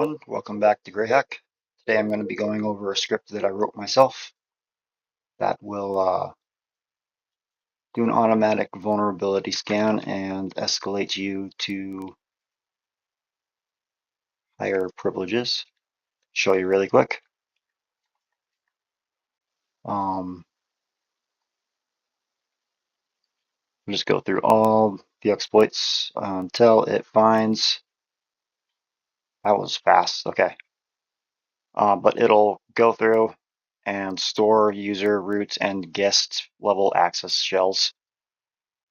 everyone, welcome back to Greyhack. Today I'm going to be going over a script that I wrote myself that will do an automatic vulnerability scan and escalate you to higher privileges. Show you really quick. We'll just go through all the exploits until it finds. That was fast, okay. But it'll go through and store user, root, and guest level access shells.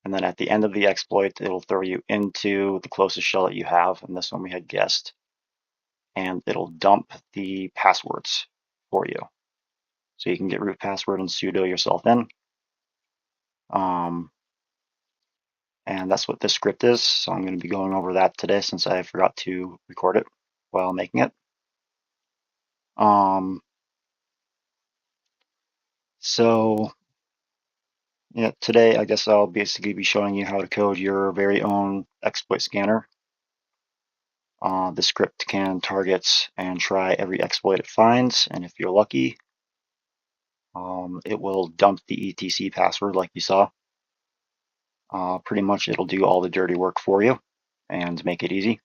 And then at the end of the exploit, it'll throw you into the closest shell that you have. And this one we had guessed. And it'll dump the passwords for you. So you can get root password and sudo yourself in. And that's what this script is. So I'm going to be going over that today since I forgot to record it while making it. So yeah, today I guess I'll basically be showing you how to code your very own exploit scanner. The script can target and try every exploit it finds, and if you're lucky, it will dump the etc password like you saw. Pretty much it'll do all the dirty work for you and make it easy.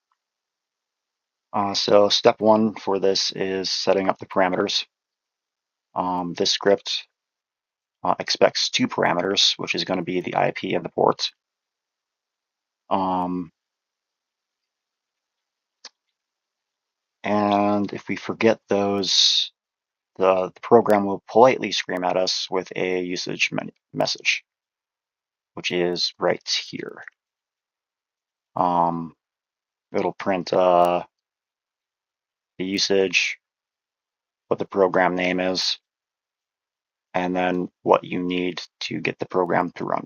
So step one for this is setting up the parameters. This script expects two parameters, which is going to be the IP and the port. And if we forget those, the program will politely scream at us with a usage message, which is right here. It'll print the usage, what the program name is, and then what you need to get the program to run.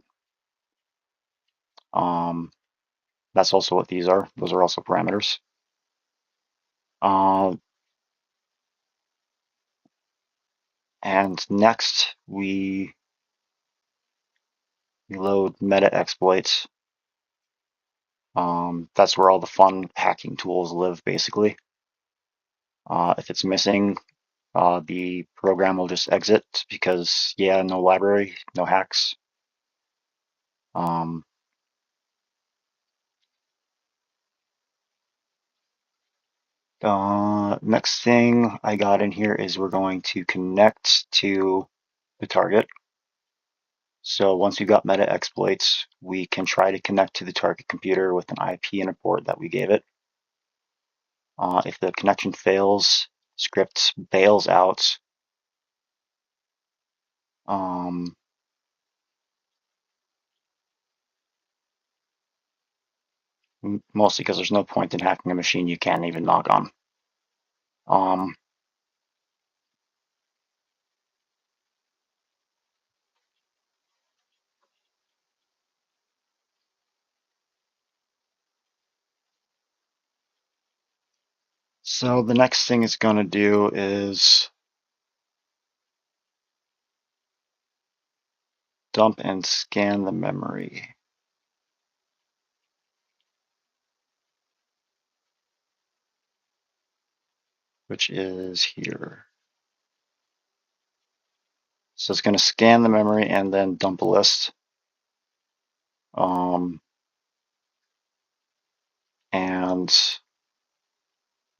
That's also what these are. Those are also parameters. And next we load meta exploits. That's where all the fun hacking tools live, basically. If it's missing, the program will just exit because, yeah, no library, no hacks. Next thing I got in here is we're going to connect to the target. So once we've got meta exploits, we can try to connect to the target computer with an IP and a port that we gave it. If the connection fails, script bails out. Mostly because there's no point in hacking a machine you can't even log on. So the next thing it's going to do is dump and scan the memory. Which is here. So it's going to scan the memory and then dump a list. And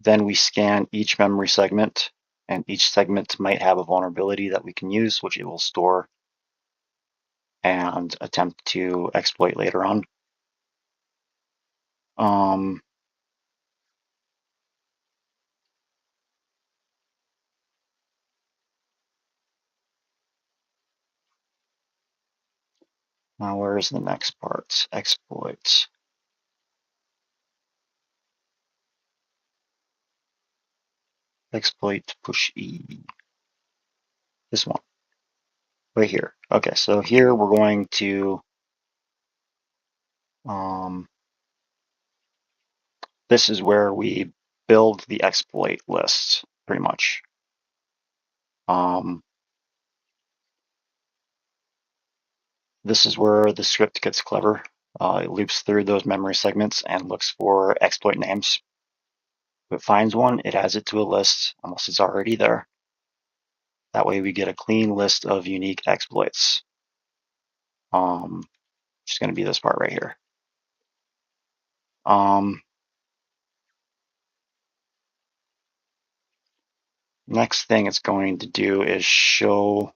then we scan each memory segment, and each segment might have a vulnerability that we can use, which it will store and attempt to exploit later on. Now where's the next part? Exploit. Exploit push E. This one. Right here. Okay, so here we're going to this is where we build the exploit list, pretty much. This is where the script gets clever. It loops through those memory segments and looks for exploit names, If it finds one, it adds it to a list unless it's already there. That way we get a clean list of unique exploits. Just going to be this part right here. Next thing it's going to do is show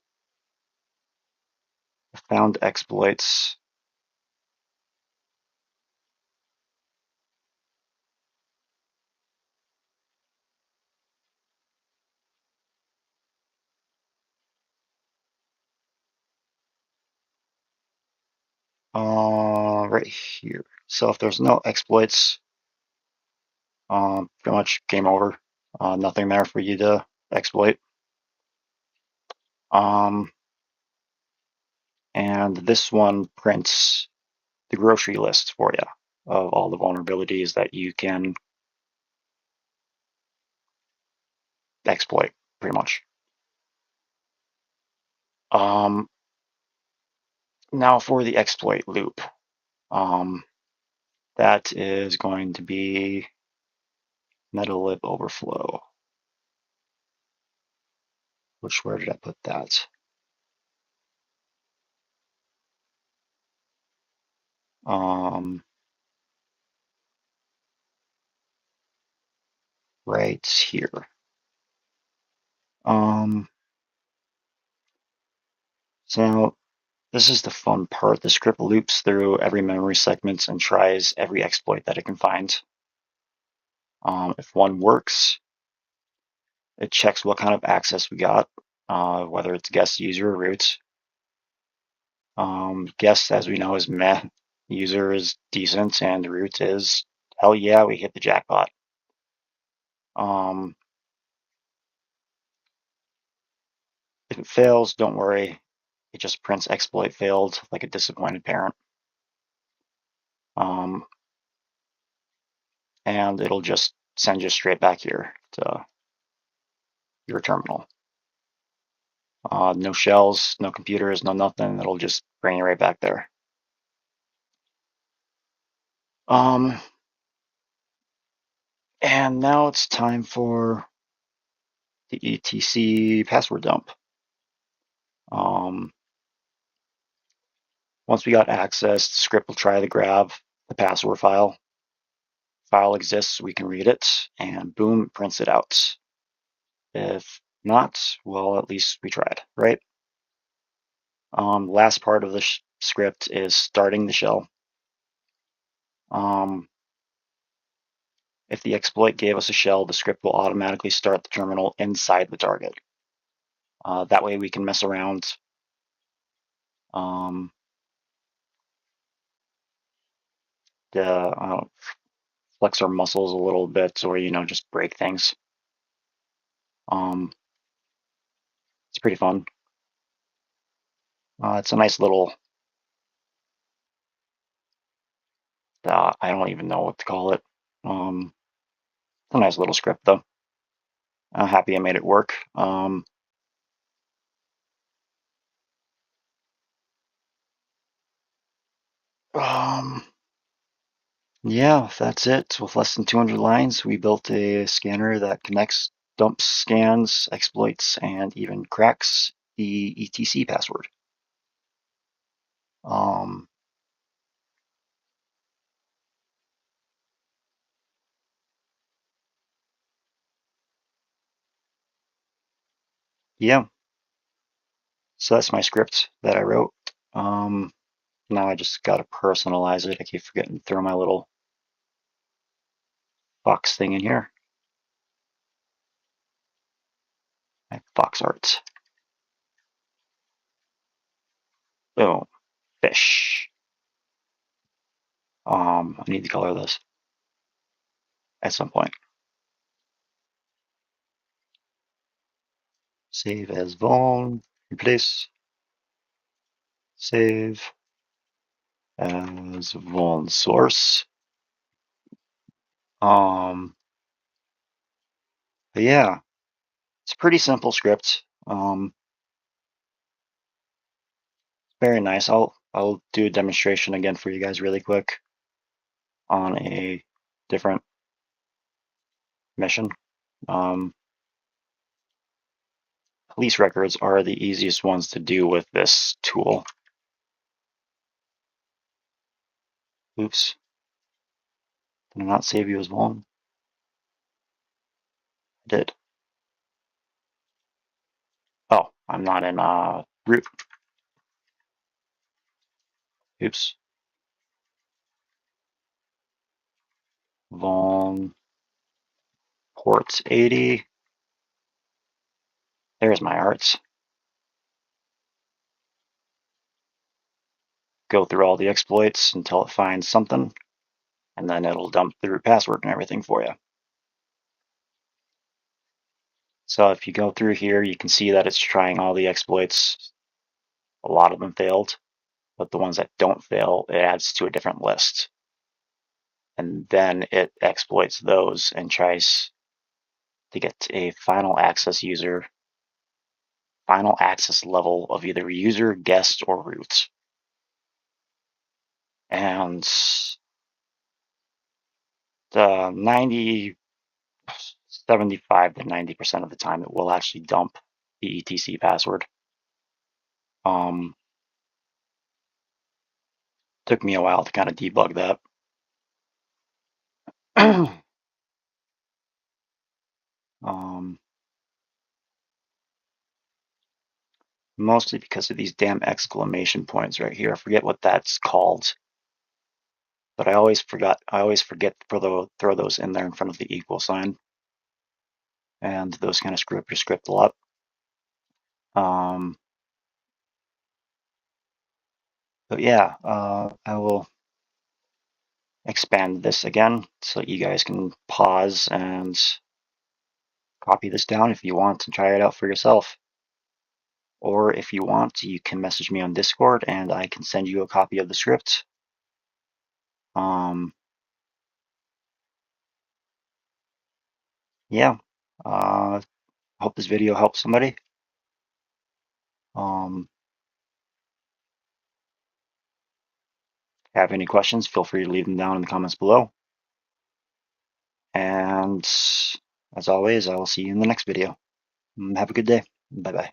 found exploits. Right here. So if there's no exploits, pretty much game over. Nothing there for you to exploit. And this one prints the grocery list for you of all the vulnerabilities that you can exploit, pretty much. Now for the exploit loop. That is going to be metalib overflow. Where did I put that? Right here. So this is the fun part. The script loops through every memory segment and tries every exploit that it can find. If one works, it checks what kind of access we got, whether it's guest, user, or root. Guest, as we know, is meh. User is decent, and root is hell yeah, we hit the jackpot. If it fails, don't worry. It just prints exploit failed like a disappointed parent. And it'll just send you straight back here to your terminal. No shells, no computers, no nothing. It'll just bring you right back there. And now it's time for the etc password dump. Once we got access, the script will try to grab the password file. File exists, we can read it, and boom, it prints it out. If not, well, at least we tried, right? Last part of the script is starting the shell. If the exploit gave us a shell, the script will automatically start the terminal inside the target. That way we can mess around. Flex our muscles a little bit, or just break things. It's pretty fun. It's a nice little. I don't even know what to call it. It's a nice little script, though. I'm happy I made it work. Yeah, that's it. With less than 200 lines, we built a scanner that connects, dumps, scans, exploits, and even cracks the etc password. Yeah, so that's my script that I wrote. Now I just gotta personalize it. I keep forgetting to throw my little box thing in here. My box art. Boom. Fish. I need to color this at some point. Save as vuln. Replace. Save as vuln source. But yeah, it's a pretty simple script. Very nice. I'll do a demonstration again for you guys really quick on a different mission. Police records are the easiest ones to do with this tool. Oops. Did I not save you as one? I did. Oh, I'm not in root. Oops. Vuln ports 80. There's my arts. Go through all the exploits until it finds something, and then it'll dump the root password and everything for you. So if you go through here, you can see that it's trying all the exploits. A lot of them failed, but the ones that don't fail, it adds to a different list. And then it exploits those and tries to get a final access level of either user, guest, or root. And the 75 to 90% of the time, it will actually dump the etc password. Took me a while to kind of debug that. Mostly because of these damn exclamation points right here. I forget what that's called, but I always forget to throw those in there in front of the equal sign, and those kind of screw up your script a lot. But yeah, I will expand this again so you guys can pause and copy this down if you want and try it out for yourself. Or if you want, you can message me on Discord and I can send you a copy of the script. Yeah, I hope this video helps somebody. Have any questions, feel free to leave them down in the comments below. And as always, I will see you in the next video. Have a good day. Bye-bye.